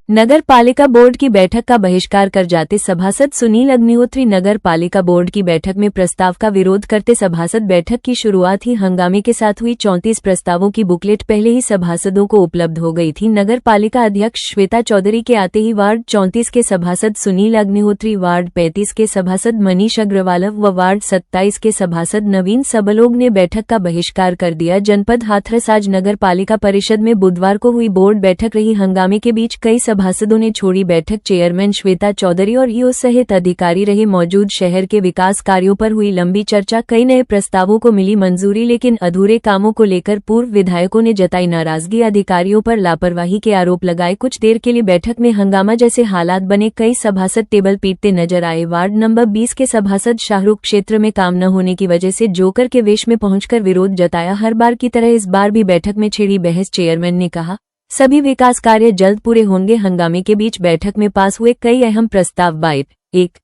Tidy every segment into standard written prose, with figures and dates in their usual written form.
नगर पालिका बोर्ड की बैठक का बहिष्कार कर जाते सभासद सुनील अग्निहोत्री। नगर पालिका बोर्ड की बैठक में प्रस्ताव का विरोध करते सभासद बैठक की शुरुआत ही हंगामे के साथ हुई। 34 प्रस्तावों की बुकलेट पहले ही सभासदों को उपलब्ध हो गई थी। नगर पालिका अध्यक्ष श्वेता चौधरी के आते ही वार्ड 34 के सभासद सुनील अग्निहोत्री, वार्ड 35 के सभासद मनीष अग्रवाल व वार्ड 27 के सभासद नवीन सबलोग ने बैठक का बहिष्कार कर दिया। जनपद हाथरस आज नगर पालिका परिषद में बुधवार को हुई बोर्ड बैठक रही। हंगामे के बीच कई सभासदों ने छोड़ी बैठक। चेयरमैन श्वेता चौधरी और ईओ सहित अधिकारी रहे मौजूद। शहर के विकास कार्यों पर हुई लंबी चर्चा। कई नए प्रस्तावों को मिली मंजूरी, लेकिन अधूरे कामों को लेकर पूर्व विधायकों ने जताई नाराजगी। अधिकारियों पर लापरवाही के आरोप लगाए। कुछ देर के लिए बैठक में हंगामा जैसे हालात बने। कई सभासद टेबल पीटते नजर आए। वार्ड नंबर 20 के सभासद शाहरुख क्षेत्र में काम न होने की वजह से जोकर के वेश में पहुंचकर विरोध जताया। हर बार की तरह इस बार भी बैठक में छिड़ी बहस। चेयरमैन ने कहा, सभी विकास कार्य जल्द पूरे होंगे। हंगामे के बीच बैठक में पास हुए कई अहम प्रस्ताव। बाइट 1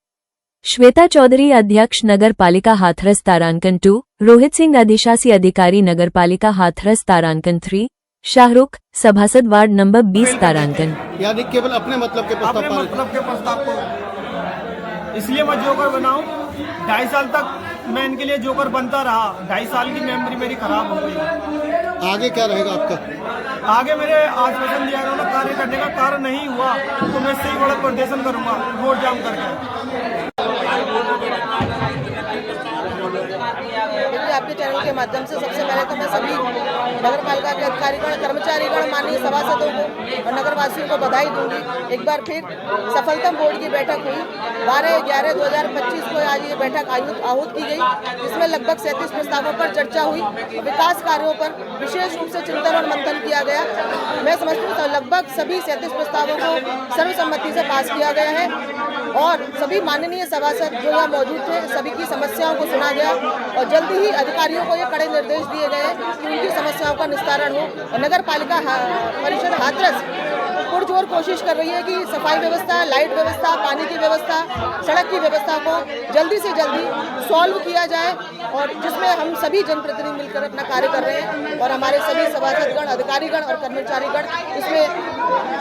श्वेता चौधरी अध्यक्ष नगर पालिका हाथरस तारांकन 2, रोहित सिंह अधिशासी अधिकारी नगर पालिका हाथरस तारांकन 3, शाहरुख सभासद वार्ड नंबर 20 तारांकन। यानी केवल अपने मतलब के प्रस्ताव को इसलिए मैं जोकर बनाऊं। 2.5 साल तक मैं इनके लिए जोकर बनता रहा। 2.5 साल की मेमोरी मेरी खराब हो गई। आगे क्या रहेगा आपका? आगे मेरे आश्वासन दिया उन्होंने कार्य करने का कार्य नहीं हुआ तो मैं इससे ही बड़ा प्रदर्शन करूंगा, रोड जाम करके। आपके चैनल के माध्यम से सबसे पहले तो मैं सभी नगर पालिका के अधिकारीगण, कर्मचारीगण, माननीय सभासदों को और नगरवासियों को बधाई दूंगी। एक बार फिर सफलतम बोर्ड की बैठक हुई। 12/11/2025 को आज ये बैठक आहूत की गई, जिसमें लगभग 37 प्रस्तावों पर चर्चा हुई। विकास कार्यों पर विशेष रूप से चिंतन और मंथन किया गया। मैं समझती हूँ लगभग सभी 37 प्रस्तावों को सर्वसम्मति से पास किया गया है और सभी माननीय सभासद जो यहाँ मौजूद थे सभी की समस्याओं को सुना गया और जल्दी ही अधिकारियों को ये कड़े निर्देश दिए गए कि उनकी समस्याओं का निस्तारण हो। और नगर पालिका परिषद हाथरस पुरजोर कोशिश कर रही है कि सफाई व्यवस्था, लाइट व्यवस्था, पानी की व्यवस्था, सड़क की व्यवस्था को जल्दी से जल्दी सॉल्व किया जाए और जिसमें हम सभी जनप्रतिनिधि मिलकर अपना कार्य कर रहे हैं और हमारे सभी सभासदगण, अधिकारीगण और कर्मचारीगण इसमें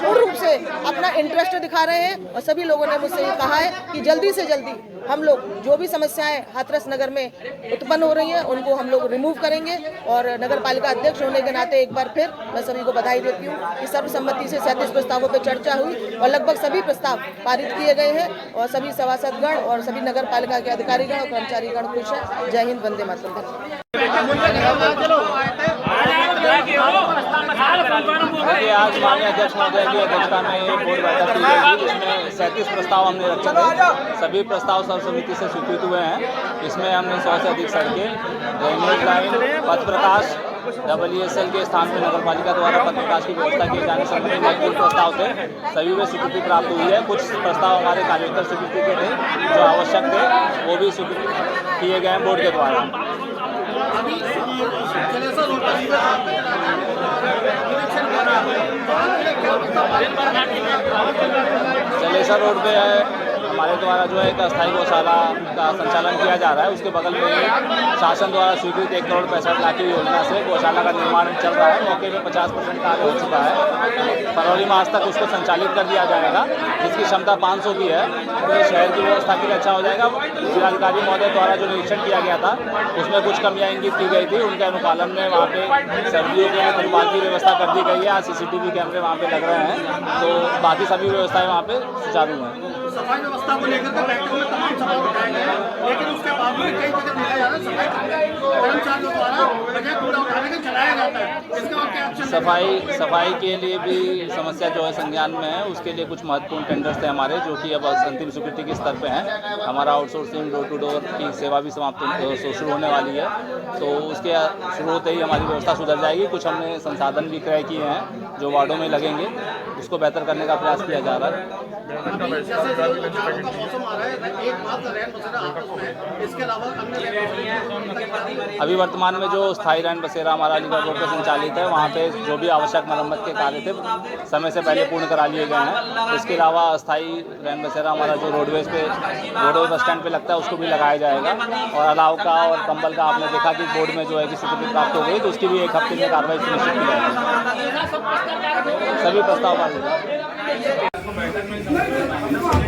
पूर्ण रूप से अपना इंटरेस्ट दिखा रहे हैं। और सभी लोगों ने मुझसे ये कहा है कि जल्दी से जल्दी हम लोग जो भी समस्याएं हाथरस नगर में उत्पन्न हो रही हैं उनको हम लोग रिमूव करेंगे। और नगर पालिका अध्यक्ष होने के नाते एक बार फिर मैं सभी को बधाई देती हूँ कि सर्वसम्मति से 37 प्रस्तावों पर चर्चा हुई और लगभग सभी प्रस्ताव पारित किए गए हैं और सभी सभासदगण और सभी नगर पालिका के अधिकारीगण और कर्मचारीगण खुश हैं। जय हिंद, वंदे मातरम। आज माननीय अध्यक्ष महोदय की अध्यक्षता में बोर्ड बैठक की गई। इसमें 37 प्रस्ताव हमने रखे थे। सभी प्रस्ताव सर्वसम्मति से स्वीकृत हुए हैं। इसमें हमने 100 से अधिक सड़कें, ड्रेनेज लाइन, पथ प्रकाश, WSL के स्थान पर नगर पालिका द्वारा पथ प्रकाश की व्यवस्था किए जाने संबंधी मजबूत प्रस्ताव थे। सभी में स्वीकृति प्राप्त हुई है। कुछ प्रस्ताव हमारे कार्योत्तर स्वीकृति के थे जो आवश्यक थे, वो भी स्वीकृत किए गए हैं बोर्ड के द्वारा। जलेसर रोड पे हमारे द्वारा जो है एक अस्थायी गौशाला का संचालन किया जा रहा है। उसके बगल में शासन द्वारा स्वीकृत 1 करोड़ 65 लाख की योजना से गौशाला का निर्माण चल रहा है। मौके में 50% कार्य हो चुका है। फरवरी मास तक उसको संचालित कर दिया जाएगा, जिसकी क्षमता 500 की है। तो शहर की व्यवस्था के लिए अच्छा हो जाएगा। जिलाधिकारी महोदय द्वारा जो निरीक्षण किया गया था उसमें कुछ कमियाँ इंगित की गई थी। उनके अनुपालन में वहाँ पे सर्दियों के लिए तिरपाल की व्यवस्था कर दी गई है। आज CCTV कैमरे वहाँ पे लग रहे हैं, तो बाकी सभी व्यवस्थाएं वहाँ पे सुचारू हैं। सफाई व्यवस्था को लेकर के बैठकों में तमाम सवाल उठाए गए, लेकिन उसके बावजूद कई जगह देखा जा रहा है कर्मचारियों द्वारा बजट पूरा उठाने के चलाया जाता है। इसके बाद क्या सफाई के लिए भी समस्या जो है संज्ञान में है। उसके लिए कुछ महत्वपूर्ण टेंडर्स थे हमारे, जो कि अब अंतिम स्वीकृति के स्तर पे हैं। हमारा आउटसोर्सिंग डोर टू डोर की सेवा भी समाप्त शुरू होने वाली है, तो उसके शुरू होते ही हमारी व्यवस्था सुधर जाएगी। कुछ हमने संसाधन भी क्रय किए हैं जो वार्डों में लगेंगे, उसको बेहतर करने का प्रयास किया जा रहा है। अभी वर्तमान में जो स्थायी रैन बसेरा हमारा अलीगढ़ रोड पर संचालित है, वहाँ पे जो भी आवश्यक मरम्मत के कार्य थे समय से पहले पूर्ण करा लिए गए हैं। इसके अलावा अस्थायी रैन बसेरा हमारा जो रोडवेज बस स्टैंड पे लगता है उसको भी लगाया जाएगा। और अलाव का और कंबल का आपने देखा कि बोर्ड में जो है कि स्वीकृति प्राप्त हो गई, तो उसकी भी 1 हफ्ते में कार्रवाई सुनिश्चित की जाएगी। सभी प्रस्ताव को बैठक में